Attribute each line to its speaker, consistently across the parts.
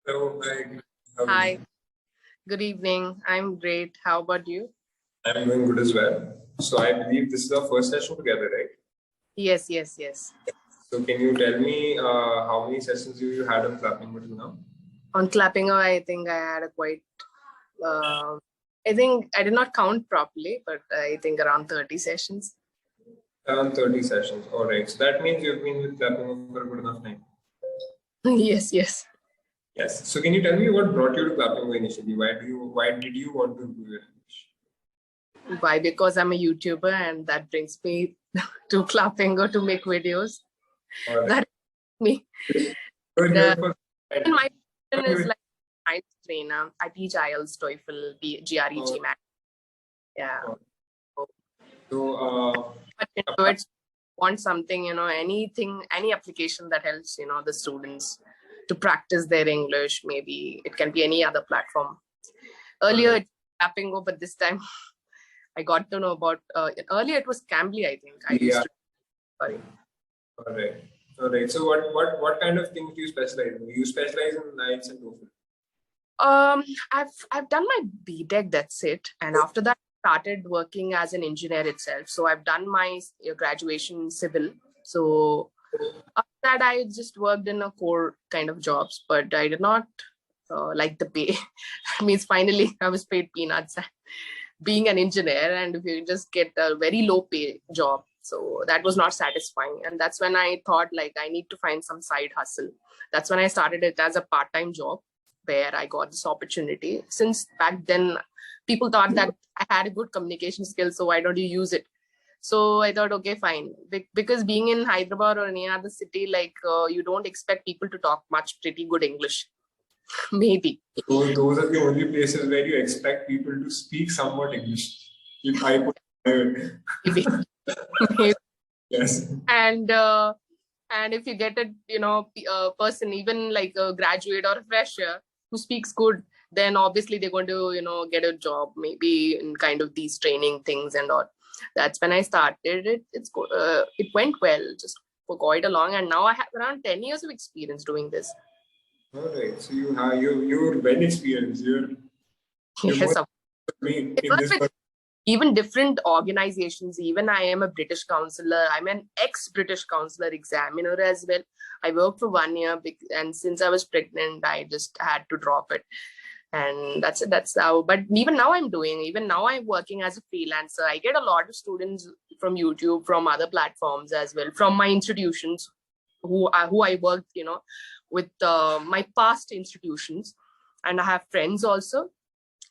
Speaker 1: Hello, hi. How are
Speaker 2: Hi,
Speaker 1: you?
Speaker 2: good evening. I'm great. How about you?
Speaker 1: I'm doing good as well. So I believe this is our first session together, right?
Speaker 2: Yes, yes, yes.
Speaker 1: So can you tell me how many sessions you had on Clapingo till now?
Speaker 2: On Clapingo, I think I had a quite, uh, I think I did not count properly, but I think around 30 sessions.
Speaker 1: Around 30 sessions. All right. So that means you've been with Clapingo for a good enough time.
Speaker 2: Yes, yes.
Speaker 1: Yes. So can you tell me what brought you to Clapingo initially? Why did you want to improve your English?
Speaker 2: Why? Because I'm a YouTuber and that brings me to Clapingo to make videos.
Speaker 1: All right.
Speaker 2: That me.
Speaker 1: You're
Speaker 2: And,
Speaker 1: here for
Speaker 2: and my
Speaker 1: no,
Speaker 2: passion is like science trainer. I teach IELTS, TOEFL, GRE,
Speaker 1: oh,
Speaker 2: GMAT. Yeah.
Speaker 1: oh. So
Speaker 2: But into it, want something, anything, any application that helps, the students to practice their English. Maybe it can be any other platform. Earlier,
Speaker 1: right.
Speaker 2: it was Clapingo, but this time I got to know about, earlier it was Cambly, I think. I used
Speaker 1: Yeah.
Speaker 2: to, sorry.
Speaker 1: All right. All right. So what kind of things do you specialize in? You specialize in IELTS and TOEFL.
Speaker 2: I've done my BTech, that's it. And after that, I started working as an engineer itself. So I've done my graduation in civil. So after that, I just worked in a core kind of jobs, but I did not like the pay. Means finally I was paid peanuts being an engineer, and if you just get a very low pay job, so that was not satisfying. And that's when I thought like I need to find some side hustle. That's when I started it as a part-time job, where I got this opportunity. Since back then people thought that I had a good communication skill, so why don't you use it? So I thought, okay, fine. Because being in Hyderabad or any other city, like you don't expect people to talk much pretty good English. Maybe.
Speaker 1: Those are the only places where you expect people to speak somewhat English. If I put
Speaker 2: Maybe. Maybe.
Speaker 1: yes.
Speaker 2: And if you get a person, even like a graduate or a fresher who speaks good, then obviously they're going to get a job, maybe in kind of these training things and all. That's when I started it. It went well, just for quite a long, and now I have around 10 years of experience doing this.
Speaker 1: All right. So you're well experienced. You're
Speaker 2: Yes,
Speaker 1: more than me
Speaker 2: it
Speaker 1: in
Speaker 2: was
Speaker 1: this.
Speaker 2: with even different organizations. Even I am a British counselor. I'm an ex-British counselor examiner as well. I worked for 1 year, and since I was pregnant, I just had to drop it. And that's it. That's how. But even now, I'm working as a freelancer. I get a lot of students from YouTube, from other platforms as well, from my institutions who I worked, with my past institutions, and I have friends also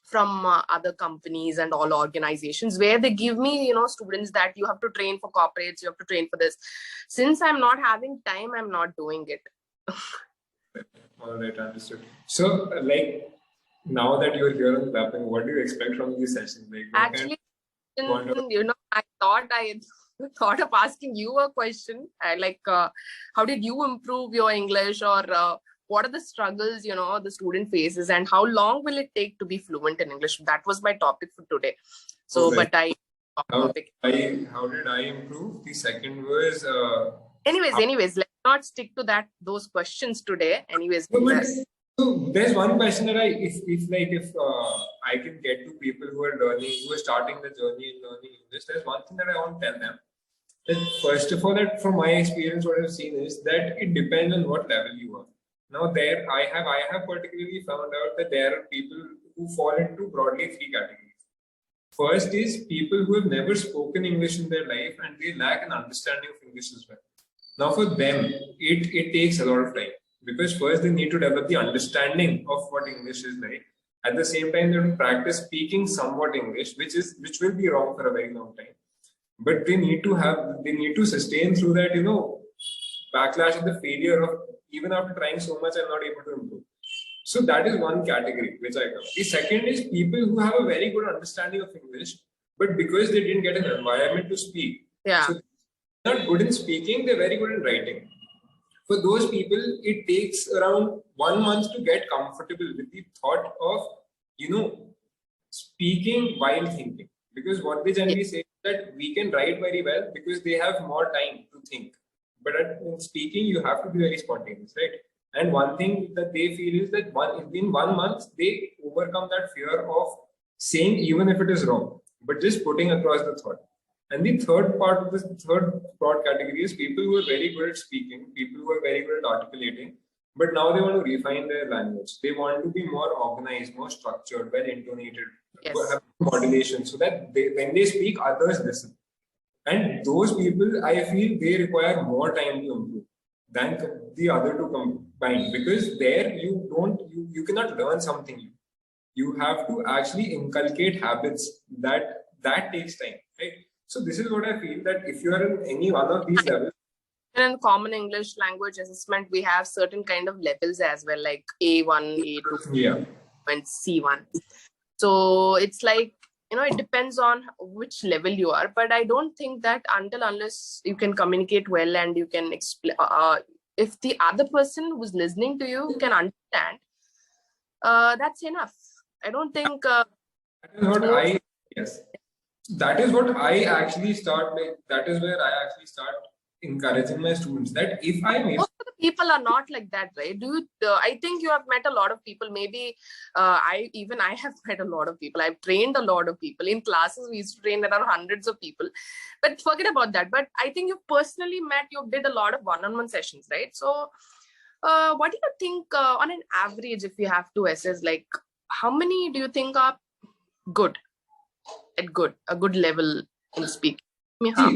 Speaker 2: from other companies and all organizations, where they give me students that you have to train for corporates, you have to train for this. Since I'm not having time, I'm not doing it.
Speaker 1: All right, understood. So, like, now that you're here on Clapping, what do you expect from these sessions? Like, what kind
Speaker 2: Actually,
Speaker 1: of
Speaker 2: I thought of asking you a question. How did you improve your English, or what are the struggles the student faces, and how long will it take to be fluent in English? That was my topic for today. So,
Speaker 1: like,
Speaker 2: but I topic.
Speaker 1: how did I improve? The second was
Speaker 2: Anyways, let's not stick to those questions today. Anyways,
Speaker 1: no, but so there's one question that if I can get to people who are starting the journey in learning English, there's one thing that I want to tell them. That first of all, that from my experience, what I've seen is that it depends on what level you are. Now, I have particularly found out that there are people who fall into broadly three categories. First is people who have never spoken English in their life and they lack an understanding of English as well. Now, for them, it takes a lot of time because first they need to develop the understanding of what English is like. At the same time, they have to practice speaking somewhat English, which will be wrong for a very long time. But they need to sustain through that, backlash and the failure of even after trying so much, I'm not able to improve. So that is one category which I come. The second is people who have a very good understanding of English, but because they didn't get an environment to speak,
Speaker 2: Yeah.
Speaker 1: so they're not good in speaking, they're very good in writing. For those people, it takes around 1 month to get comfortable with the thought of, speaking while thinking. Because what they
Speaker 2: Yeah.
Speaker 1: generally say is that we can write very well because they have more time to think. But in speaking, you have to be very spontaneous, right? And one thing that they feel is that in 1 month, they overcome that fear of saying even if it is wrong, but just putting across the thought. And the third part of this third broad category is people who are very good at speaking, people who are very good at articulating, but now they want to refine their language. They want to be more organized, more structured, well intonated, have modulation, so that when they speak, others listen. And those people, I feel they require more time to improve than the other two combined, because there you cannot learn something new. You have to actually inculcate habits that takes time, right? So this is what I feel, that if you are in any one of these levels.
Speaker 2: In common English language assessment, we have certain kind of levels as well, like A1, A2, and C1. So it's like, it depends on which level you are. But I don't think that unless you can communicate well and you can explain, if the other person who's listening to you can understand, that's enough. I don't think.
Speaker 1: That is what I actually start, like, that is where I actually start encouraging my students, that if I may.
Speaker 2: Most of the people are not like that, right? I think you have met a lot of people. Maybe I have met a lot of people. I've trained a lot of people. In classes, we used to train around hundreds of people. But forget about that. But I think you personally you did a lot of one-on-one sessions, right? So what do you think on an average, if you have to assess, like, how many do you think are good? A good level in speaking? How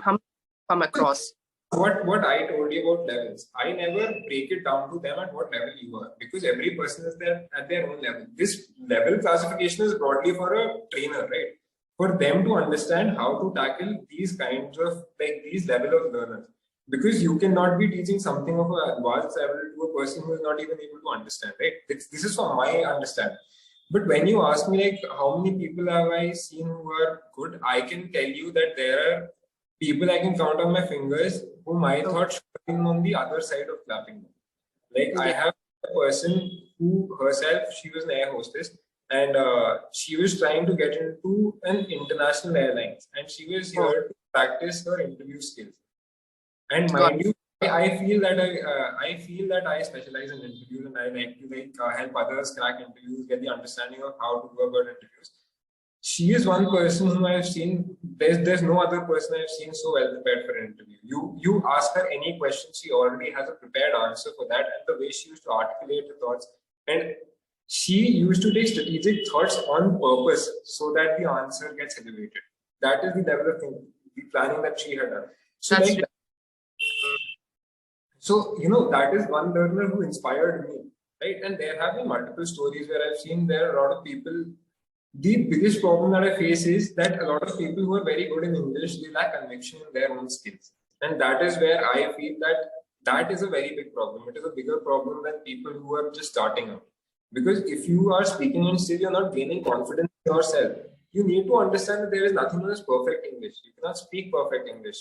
Speaker 2: come across?
Speaker 1: What I told you about levels, I never break it down to them at what level you are, because every person is there at their own level. This level classification is broadly for a trainer, right? For them to understand how to tackle these kinds of, like, these level of learners. Because you cannot be teaching something of an advanced level to a person who is not even able to understand, right? This is from my understanding. But when you ask me, like, how many people have I seen who are good, I can tell you that there are people I can count on my fingers whom I thought should have been on the other side of Clapingo. Like, I have a person who herself, she was an air hostess, and she was trying to get into an international airlines, and she was here to practice her interview skills. And mind you, I feel that I specialize in interviews, and I like to help others crack interviews, get the understanding of how to go about interviews. She is one person whom I have seen. There's no other person I've seen so well prepared for an interview. You ask her any question, she already has a prepared answer for that, and the way she used to articulate the thoughts, and she used to take strategic thoughts on purpose so that the answer gets elevated. That is the level of thinking, the planning that she had done. So So, that is one learner who inspired me, right? And there have been multiple stories where I've seen there are a lot of people. The biggest problem that I face is that a lot of people who are very good in English, they lack conviction in their own skills. And that is where I feel that is a very big problem. It is a bigger problem than people who are just starting out. Because if you are speaking and still you're not gaining confidence in yourself, you need to understand that there is nothing known as perfect English. You cannot speak perfect English.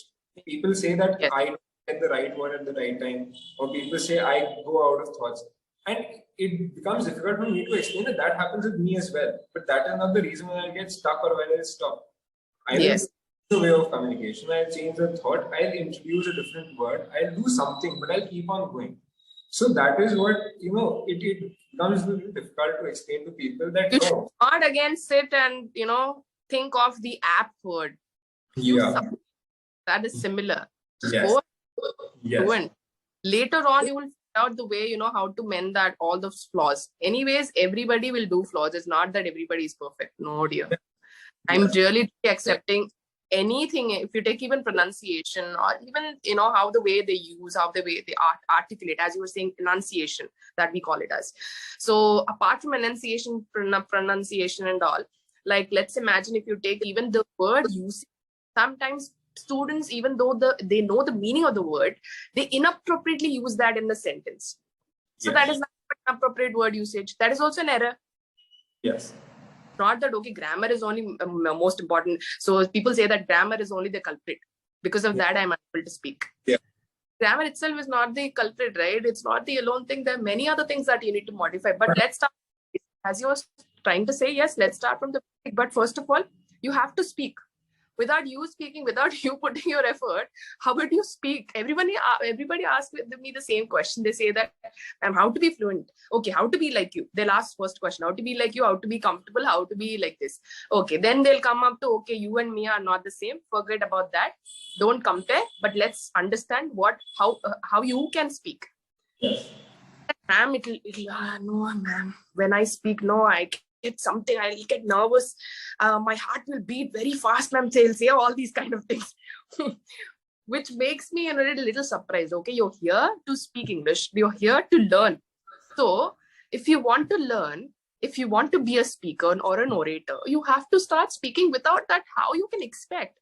Speaker 1: People say that I don't get the right word at the right time, or people say I go out of thoughts. And it becomes difficult for me to explain that happens with me as well. But that is not the reason when I get stuck or when I stop. I will change the way of communication. I'll change the thought. I'll introduce a different word. I'll do something, but I'll keep on going. So that is what, it becomes a little difficult to explain to people that
Speaker 2: you should not again sit and, think of the app word. That is similar. Just go fluent. Later on, you will figure out the way, how to mend that, all those flaws. Anyways, everybody will do flaws. It's not that everybody is perfect. No, dear. I'm really accepting anything. If you take even pronunciation, or even, how the way they use, how the way they articulate, as you were saying, enunciation, that we call it as. So apart from enunciation, pronunciation and all, like, let's imagine if you take even the word usage, sometimes students, even though they know the meaning of the word, they inappropriately use that in the sentence. So that is not an appropriate word usage. That is also an error.
Speaker 1: Yes.
Speaker 2: Not that, okay, grammar is only most important. So people say that grammar is only the culprit. Because of that, I'm unable to speak. Grammar itself is not the culprit, right? It's not the alone thing. There are many other things that you need to modify. But let's start, as you were trying to say, yes, let's start from the beginning. But first of all, you have to speak. without you speaking, without you putting your effort, how would you speak? Everybody asks me the same question. They say that, how to be fluent? Okay, how to be like you? They'll ask first question, how to be like you, how to be comfortable, how to be like this. Okay, then they'll come up to, okay, you and me are not the same. Forget about that. Don't compare, but let's understand how you can speak.
Speaker 1: Yes.
Speaker 2: Ma'am, no, ma'am. When I speak, no, I get something, I'll get nervous. My heart will beat very fast, ma'am. They'll say all these kind of things, which makes me a little surprised. Okay, you're here to speak English. You're here to learn. So if you want to learn, if you want to be a speaker or an orator, you have to start speaking. Without that, how you can expect?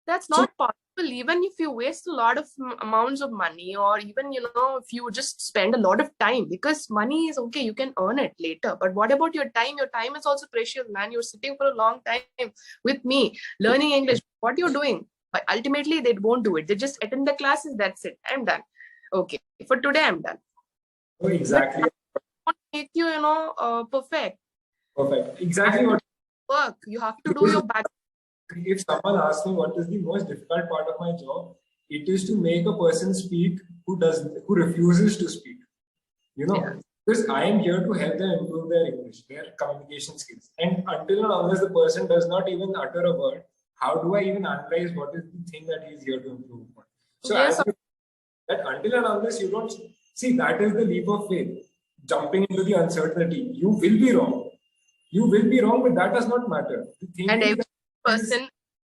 Speaker 2: That's not possible. Even if you waste a lot of amounts of money, or even, if you just spend a lot of time, because money is okay, you can earn it later. But what about your time? Your time is also precious, man. You're sitting for a long time with me, learning English. What you're doing? But ultimately, they won't do it. They just attend the classes. That's it. I'm done. Okay. For today, I'm done.
Speaker 1: Oh, exactly.
Speaker 2: But won't make you, perfect.
Speaker 1: Perfect. Exactly what
Speaker 2: work. You have to do your back.
Speaker 1: If someone asks me what is the most difficult part of my job, it is to make a person speak who refuses to speak. Because I am here to help them improve their English, their communication skills. And until and unless the person does not even utter a word, how do I even analyze what is the thing that he is here to improve upon? So
Speaker 2: Yes.
Speaker 1: that until and unless you don't see, that is the leap of faith. Jumping into the uncertainty. You will be wrong. You will be wrong, but that does not matter.
Speaker 2: And every person,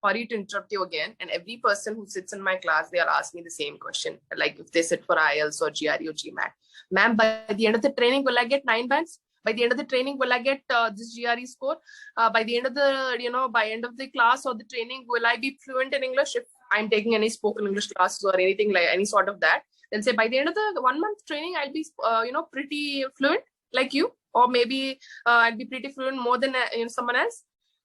Speaker 2: sorry to interrupt you again, and every person who sits in my class, they are asking me the same question. Like if they sit for IELTS or GRE or GMAT, ma'am, by the end of the training, will I get 9 bands? By the end of the training, will I get this GRE score? By the end of the, by end of the class or the training, will I be fluent in English if I'm taking any spoken English classes or anything like any sort of that? Then say by the end of the 1 month training, I'll be, pretty fluent like you, or maybe I'll be pretty fluent more than someone else.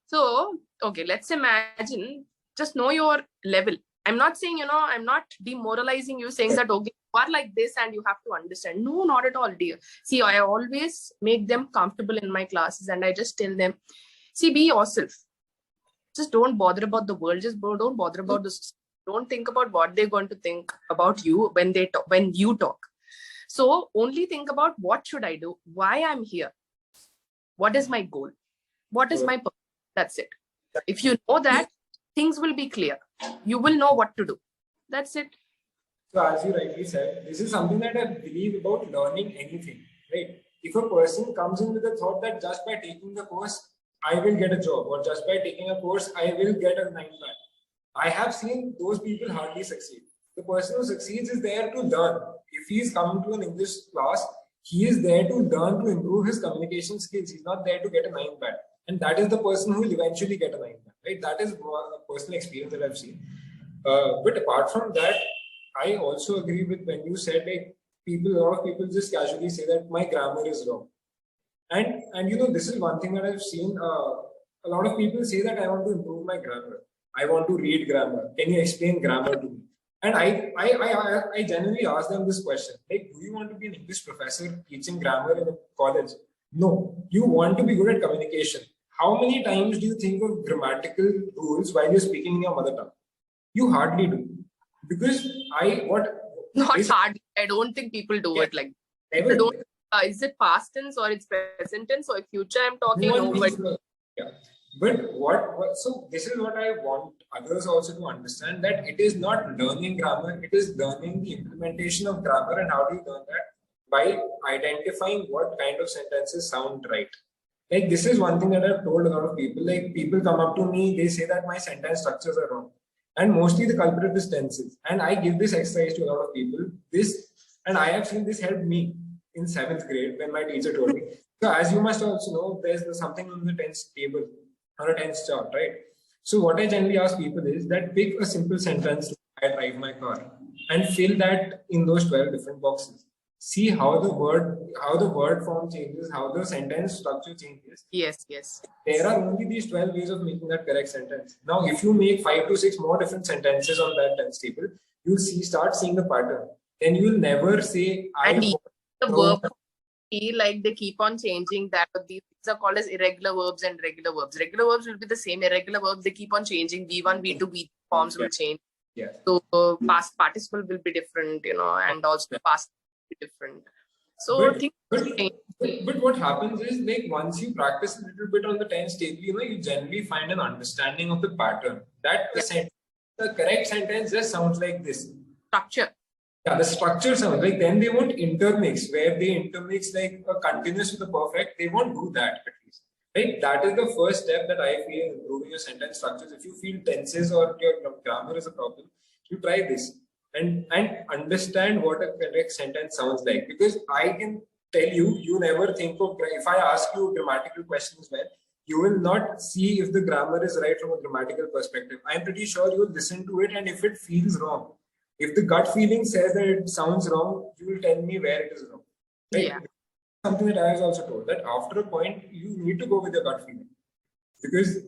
Speaker 2: So, okay, let's imagine, just know your level. I'm not saying, I'm not demoralizing you, saying that, okay, you are like this and you have to understand. No, not at all, dear. See, I always make them comfortable in my classes, and I just tell them, see, be yourself. Just don't bother about the world. Just don't bother about this. Don't think about what they're going to think about you when they talk, when you talk. So only think about what should I do? Why I'm here? What is my goal? What is my purpose? That's it. If you know that, things will be clear. You will know what to do. That's it.
Speaker 1: So as you rightly said, this is something that I believe about learning anything, right? If a person comes in with the thought that just by taking the course, I will get a job, or just by taking a course, I will get a 9 band. I have seen those people hardly succeed. The person who succeeds is there to learn. If he is coming to an English class, he is there to learn, to improve his communication skills. He's not there to get a 9 band. And that is the person who will eventually get a 9 band, right? That is a personal experience that I've seen. But apart from that, I also agree with when you said, like, a lot of people just casually say that my grammar is wrong. And this is one thing that I've seen. A lot of people say that I want to improve my grammar. I want to read grammar. Can you explain grammar to me? And I genuinely ask them this question: like, do you want to be an English professor teaching grammar in a college? No, you want to be good at communication. How many times do you think of grammatical rules while you're speaking in your mother tongue? You hardly do, because
Speaker 2: not hardly. I don't think people do it like that. People don't. Is it past tense or it's present tense or future? I'm talking. No, but
Speaker 1: yeah. But so this is what I want others also to understand, that it is not learning grammar, it is learning the implementation of grammar. And how do you learn that? By identifying what kind of sentences sound right. Like, this is one thing that I've told a lot of people. Like, people come up to me, they say that my sentence structures are wrong. And mostly the culprit is tenses. And I give this exercise to a lot of people. And I have seen this help me in 7th grade when my teacher told me. So as you must also know, there's something on the tense table or a tense chart, right? So what I generally ask people is that pick a simple sentence, I drive my car, and fill that in those 12 different boxes. See how the word form changes, how the sentence structure changes.
Speaker 2: Yes.
Speaker 1: There are only these 12 ways of making that correct sentence. Now, if you make 5 to 6 more different sentences on that tense table, you'll start seeing the pattern. Then you will never say,
Speaker 2: the verb. feel like they keep on changing that. But these are called as irregular verbs and regular verbs. Regular verbs will be the same. Irregular verbs, they keep on changing. V1, V2, V3 forms will change.
Speaker 1: Yeah.
Speaker 2: So past participle will be different, and also past will be different. So things change.
Speaker 1: But what happens is, like, once you practice a little bit on the tense table, you generally find an understanding of the pattern. That the correct sentence just sounds like this.
Speaker 2: Structure.
Speaker 1: Yeah, the structure sounds like, then they won't intermix, where they intermix like a continuous with a perfect. They won't do that, at least. Right? That is the first step that I feel in improving your sentence structures. If you feel tenses or your grammar is a problem, you try this and understand what a correct sentence sounds like. Because I can tell you, you never think of, if I ask you grammatical questions, well, you will not see if the grammar is right from a grammatical perspective. I'm pretty sure you will listen to it, and if it feels wrong, if the gut feeling says that it sounds wrong, you will tell me where it is wrong. Right?
Speaker 2: Yeah.
Speaker 1: Something that I was also told, that after a point, you need to go with your gut feeling. Because.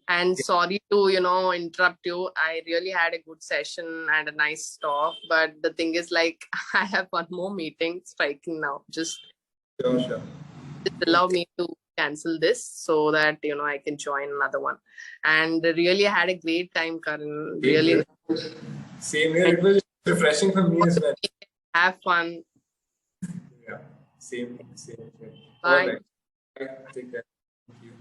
Speaker 2: And sorry to, interrupt you. I really had a good session and a nice talk. But the thing is, like, I have one more meeting striking now. Just allow me to cancel this so that, I can join another one. And really had a great time, Karan. Really.
Speaker 1: Same here. It was refreshing for me as well.
Speaker 2: Have fun.
Speaker 1: Yeah. Same.
Speaker 2: Bye.
Speaker 1: Take care. Thank you.